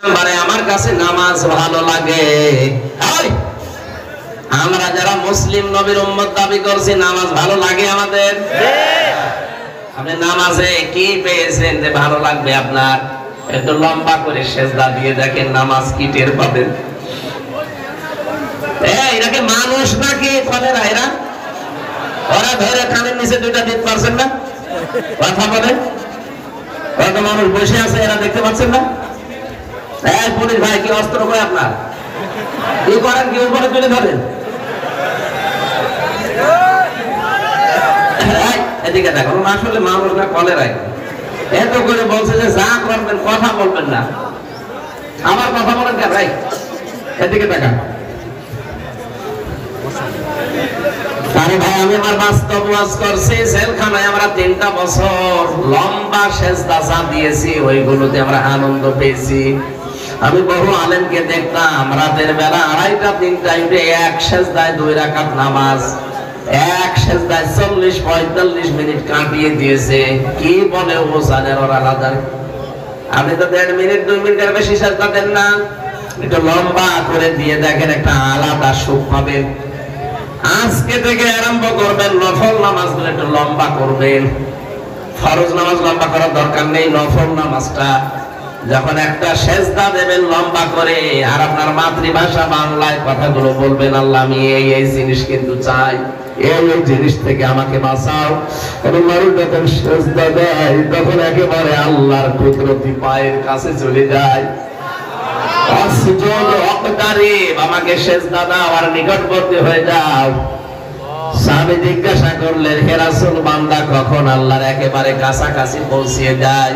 আমার কাছে নামাজ ভালো লাগে। আমরা যারা মুসলিম নবীর উম্মত দাবি করছি, নামাজ ভালো লাগে আমাদের? আপনি নামাজে কি পেয়েছেন যে ভালো লাগবে আপনার? একটু লম্বা করে সেজদা দিয়ে দেখেন, নামাজ কি টের পাবেন। এটাকে মানুষ নাকি ফলেরা? এরা ওরা ধরে কানের নিচে দুইটা দিতে পারছেন না, কথা বলে। কত মানুষ বসে আছে, এরা দেখতে পাচ্ছেন না? পুলিশ ভাই, কি অস্ত্র কয় আপনার? কি করেন, কি উপরে তুলে ধরেন? এদিকে দেখো, আসলে মানুষ না কলেরাই। এত করে বলছে যে যা করবেন কথা বলবেন না। আমার কথা বলেন কে ভাই? এদিকে দেখা। আরে ভাই, আমি আমার বাস্তব ওয়াজ করছি জেলখানায়। আমরা 3টা বছর লম্বা সেজদা দিয়েছি, ওইগুলোতে আমরা আনন্দ পেয়েছি। আমি বহু আলেমকে দেখতাম রাতের বেলা 2:30 3টা এক সেজদায় 2 রাকাত নামাজ, এক সেজদায় 40-45 মিনিট কাটিয়ে দিয়েছে। কি বলে ও জানে ওরা আলাদা। আপনি তো 1.5 মিনিট 2 মিনিটের বেশি সেজদা দেন না। একটু লম্বা করে দিয়ে দেখেন, একটা আলাদা সুখ পাবেন। আজকে থেকে আরম্ভ করবেন, নফল নামাজগুলো একটু লম্বা করবেন। ফরজ নামাজ লম্বা করার দরকার নেই, নফল নামাজটা যখন একটা সেজদা দেবেন লম্বা করে, আর আপনার মাতৃভাষা বাংলায় কথাগুলো বলবেন, আল্লাহ আমি এই জিনিস কিন্তু চাই, এই জিনিস থেকে আমাকে বাঁচাও। এবং মানুষ যখন সেজদা দেয় তখন একেবারে আল্লাহর কুদরতি পায়ের কাছে চলে যায়। আমাকে সেজদা দাও আর নিকটবর্তী হয়ে যাও। সাহাবী জিজ্ঞাসা করলেন, হে রাসূল, বান্দা কখন আল্লাহর একেবারে কাছাকাছি পৌঁছিয়ে যায়?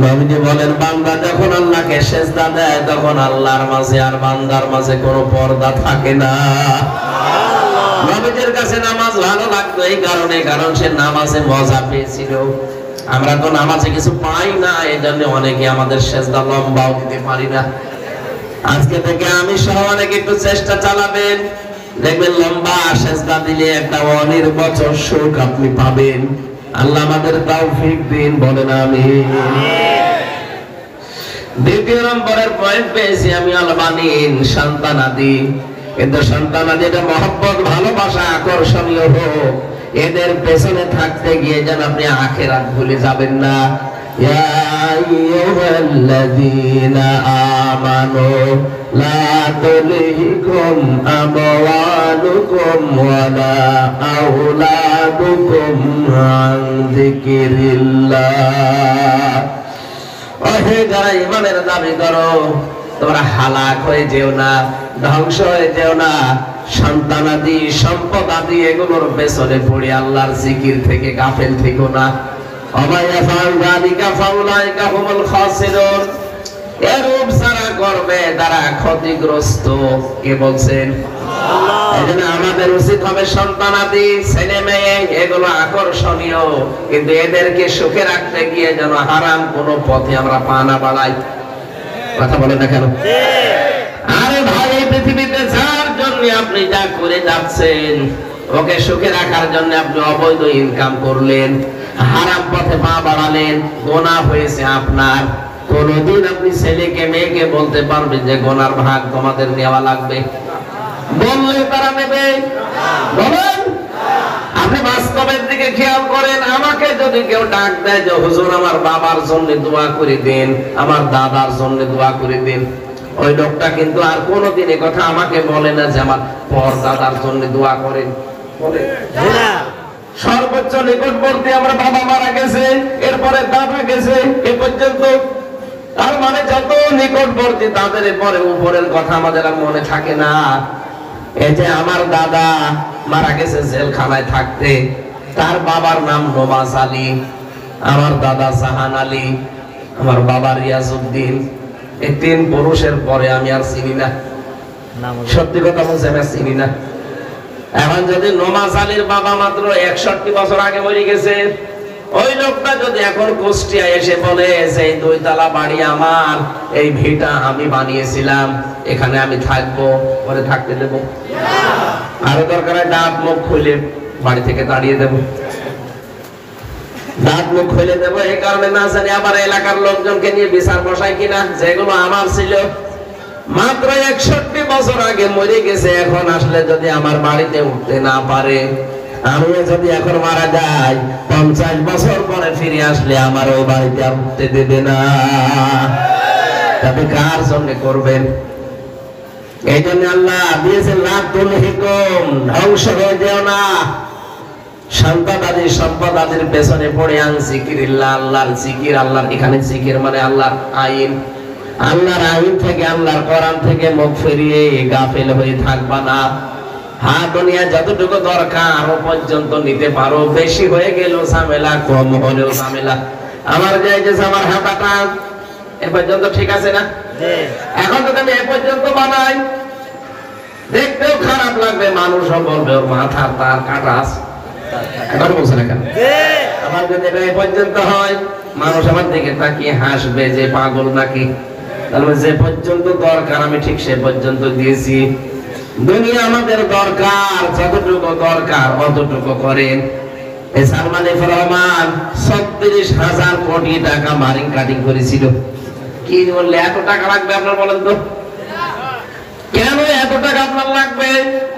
নবীজি বলেন, বান্দা যখন আল্লাহকে সেজদা দেয় তখন আল্লাহর মাঝে আর বান্দার মাঝে কোনো পর্দা থাকে না। নবীজির কাছে নামাজ ভালো লাগতো এই কারণে, কারণ সে নামাজে মজা পেয়েছিল। আমরা তো নামাজে কিছু পাই না, এই জন্য অনেকে আমাদের সেজদা লম্বাও দিতে পারি না। আজকে থেকে আমি সহ অনেকে একটু চেষ্টা চালাবেন, দেখবেন লম্বা সেজদা দিলে একটা অনির্বচর সুখ আপনি পাবেন। আল্লাহ আমাদের তৌফিক দিন, বলেন আমিন। দ্বিতীয় নম্বরের পয়েন্ট পেয়েছি আমি, আল-বানিন, সন্তানাদি। কিন্তু সন্তানাদি এটা মহব্বত, ভালোবাসা, আকর্ষণীয় হোক, এদের পেছনে থাকতে গিয়ে যেন আপনি আখিরাত ভুলে যাবেন না। ইয়া আইয়ুহাল্লাযীনা আমানু লা তুলহিকুম আমওয়ালুকুম ওয়ালা আওলাদুকুম আন যিকিরিল্লাহ। ওহে যারা ঈমানের দাবি করো, তোমরা হালাক হয়ে যেও না, ধ্বংস হয়ে যেও না। সন্তানাদি, সম্পদ আদি এগুলোর পেছনে পড়ে আল্লাহর জিকির থেকে গাফেল থেকো না। এরূপ যারা করবে তারা ক্ষতিগ্রস্ত। কে বলছেন? আমাদের উচিত হবে সন্তানাদি, ছেলে মেয়ে এগুলো আকর্ষণীয়, কিন্তু এদেরকে সুখে রাখতে গিয়ে যেন হারাম কোন পথে আমরা পা না বাড়াই। কথা বলেন না কেন? আরে ভাই, এই পৃথিবীতে যার জন্য আপনি যা করে যাচ্ছেন, ওকে সুখে রাখার জন্য আপনি অবৈধ ইনকাম করলেন, হারাম পথে পা বাড়ালেন, গুনাহ হয়েছে আপনার। কোনদিন আপনি ছেলেকে মেয়েকে বলতে পারবেন যে গুনার ভাগ তোমাদের নেওয়া লাগবে? বললে তারা নেবে? বলেন। আপনি বাস্তবের দিকে খেয়াল করেন। আমাকে যদি কেউ ডাক দেয় যে হুজুর আমার বাবার জন্য দোয়া করে দিন, আমার দাদার জন্য দোয়া করে দিন, ওই লোকটা কিন্তু আর কোনোদিন এই কথা আমাকে বলে না যে আমার পরদাদার জন্য দোয়া করেন। বলে না। সর্বোচ্চ নিকটবর্তী আমরা বাবা মারা গেছে, এরপরে দাদা গেছে, এ পর্যন্ত। তার মানে যত নিকটবর্তী তাদের পরে উপরের কথা আমাদের আর মনে থাকে না। এই যে আমার দাদা মারা গেছে জেলখানায় থাকতে, তার বাবার নাম নওয়াজ আলী, আমার দাদা জাহান আলী, আমার বাবা রিয়াজউদ্দিন। এই 3 পুরুষের পরে আমি আর চিনি না। সত্যি কথা বলছি, আমি আর চিনি না। এখন যদি নওয়াজ আলীর বাবা মাত্র 61 বছর আগে মরে গেছে, ওই লোকটা যদি এখন কুষ্টিয়া এসে বলে যে 2 তলা বাড়ি আমার, এই ভিটা আমি বানিয়েছিলাম, এখানে আমি থাকবো, পরে থাকতে দেব? আরো দরকার হয় দাঁত মুখ খুলে বাড়ি থেকে তাড়িয়ে দেব। দাঁত মুখ খুলে দেবো, এই কারণে না জানি আবার এলাকার লোকজনকে নিয়ে বিচার বসাই কিনা, যেগুলো আমার ছিল মাত্র 61 বছর আগে মরে গেছে, এখন আসলে যদি আমার বাড়িতে উঠতে না পারে, আমি যদি এখন মারা যাই 50 বছর পরে ফিরে আসলে আমার ওই বাড়িতে আর উঠতে দেবে না। তবে কার জন্য করবেন? এই জন্য আল্লাহ দিয়েছেন লা তুলহিকুম, ধ্বংস হয়ে যেও না সন্তানাদি সম্পদাদির পেছনে পড়ে আন জিকিরিল্লাহ, আল্লাহর জিকির। আল্লাহর এখানে জিকির মানে আল্লাহর আইন, আল্লাহর আইন থেকে আল্লাহর কোরআন থেকে মুখ ফিরিয়ে গাফেল হয়ে থাকবা না। হ্যাঁ, দুনিয়া যতটুকু দরকার ও পর্যন্ত নিতে পারো, বেশি হয়ে গেলেও ঝামেলা, কম হলেও ঝামেলা। আমার যে আমার হাতাটা এ পর্যন্ত ঠিক আছে না? এখন যদি আমি এ পর্যন্ত বানাই, দেখতেও খারাপ লাগবে, মানুষও বলবে ওর মাথার তার কাটা আছে। এখন বলছে না কেন? আমার যদি এ পর্যন্ত হয়, মানুষ আমার দিকে তাকিয়ে হাসবে যে পাগল নাকি। তাহলে যে পর্যন্ত দরকার আমি ঠিক সে পর্যন্ত দিয়েছি। দুনিয়া আমাদের দরকার, যতটুকু দরকার অতটুকু করেন। এই সালমান এফ রহমান 36,000 কোটি টাকা মারিং কাটিং করেছিল। কি বললে এত টাকা লাগবে আপনার, বলেন তো? কেন এত টাকা আপনার লাগবে?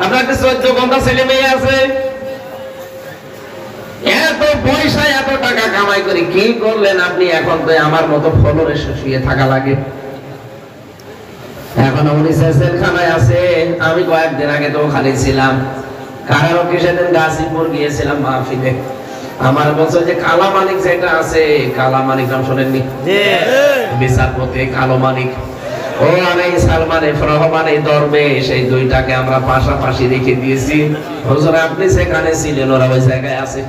আপনার একটা 14 ঘন্টা ছেলে মেয়ে আছে, এত পয়সা এত টাকা কামাই করে কি করলেন আপনি? এখন তো আমার মতো ফলরে শুয়ে থাকা লাগে। এখন উনি জেলখানায় আছে, আমি কয়েকদিন আগে তো ওখানে ছিলাম। কারারক্ষী সেদিন গাজীপুর গিয়েছিলাম মাহফিলে। আমার বলছে যে কালা মানিক যেটা আছে, কালা মানিক নাম শোনেননি? বিচারপতি কালো মানিক, ও আর এই সালমান এফ রহমান, এই দরবেশ, এই দুইটাকে আমরা পাশাপাশি রেখে দিয়েছি। হুজুর আপনি সেখানে ছিলেন, ওরা ওই জায়গায় আছে,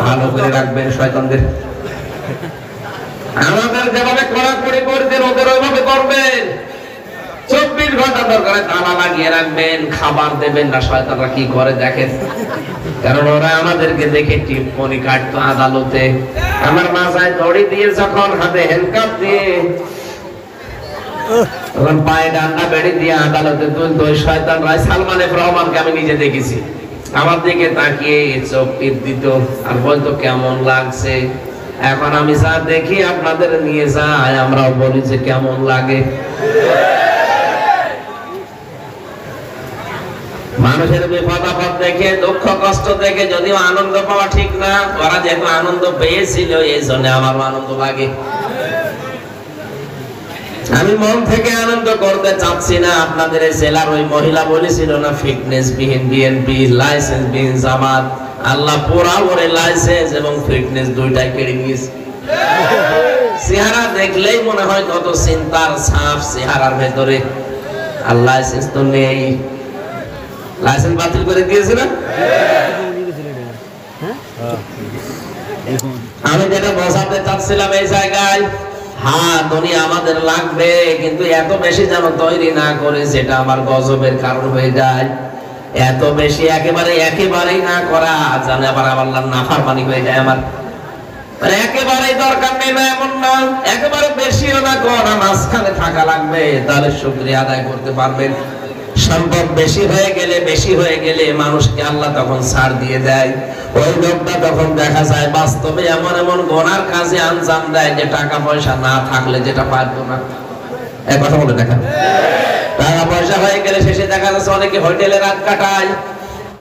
ভালো করে রাখবেন শয়তানদের। আমাদের যেভাবে কড়াকড়ি করতেন ওদের ওইভাবে করবেন। 24 ঘন্টা দরকারে তালা লাগিয়ে রাখবেন, খাবার দেবেন না। শয়তানরা কি করে দেখেন, কারণ ওরা আমাদেরকে দেখে টিপ্পনি কাটতো আদালতে। আমার মাথায় দড়ি দিয়ে, যখন হাতে হ্যান্ডকাপ দিয়ে, তখন পায়ে ডান্ডা বেড়ি দিয়ে আদালতে তুলতো। শয়তানরা সালমান এফ রহমানকে আমি নিজে দেখেছি, আমার দিকে তাকিয়ে চোখ টিপ দিত আর বলতো কেমন লাগছে। এখন আমি যা দেখি আপনাদের নিয়ে যাই, আমরাও বলি যে কেমন লাগে। মানুষের বিপদ আপদ দেখে, দুঃখ কষ্ট দেখে যদিও আনন্দ পাওয়া ঠিক না, ওরা যেহেতু আনন্দ পেয়েছিল এই জন্য আমার আনন্দ লাগে। আমি মন থেকে আনন্দ করতে চাচ্ছি না। আপনাদের এই জেলার ওই মহিলা বলেছিল না, ফিটনেস বিহীন বিএনপি, লাইসেন্স বিহীন জামাত। আল্লাহ পুরা ওরে লাইসেন্স এবং ফিটনেস দুইটাই কেড়ে নিয়েছে। চেহারা দেখলেই মনে হয় কত চিন্তার ছাপ চেহারার ভেতরে। আর লাইসেন্স তো নেই, লাইসেন্স বাতিল করে দিয়েছে না। আমি যেটা বোঝাতে চাচ্ছিলাম এই জায়গায়, হ্যাঁ দুনিয়া আমাদের লাগবে, কিন্তু এত বেশি যেন তৈরি না করে যেটা আমার গজবের কারণ হয়ে যায়। এত বেশি একেবারেই না করা জানে আবার আল্লাহর নাফরমানি হয়ে যায় আমার। একেবারেই দরকার নেই না এমন না, একেবারে বেশিও না করা, মাঝখানে থাকা লাগবে, তাহলে শুকরিয়া আদায় করতে পারবেন। সম্পদ বেশি হয়ে গেলে মানুষকে আল্লাহ তখন ছাড় দিয়ে দেয়। ওই লোকটা তখন দেখা যায় বাস্তবে এমন এমন গুনার কাজে আঞ্জাম দেয় যে টাকা পয়সা না থাকলে যেটা পারতো না। এক কথা বলে দেখা, টাকা পয়সা হয়ে গেলে শেষে দেখা যাচ্ছে অনেকে হোটেলে রাত কাটায়,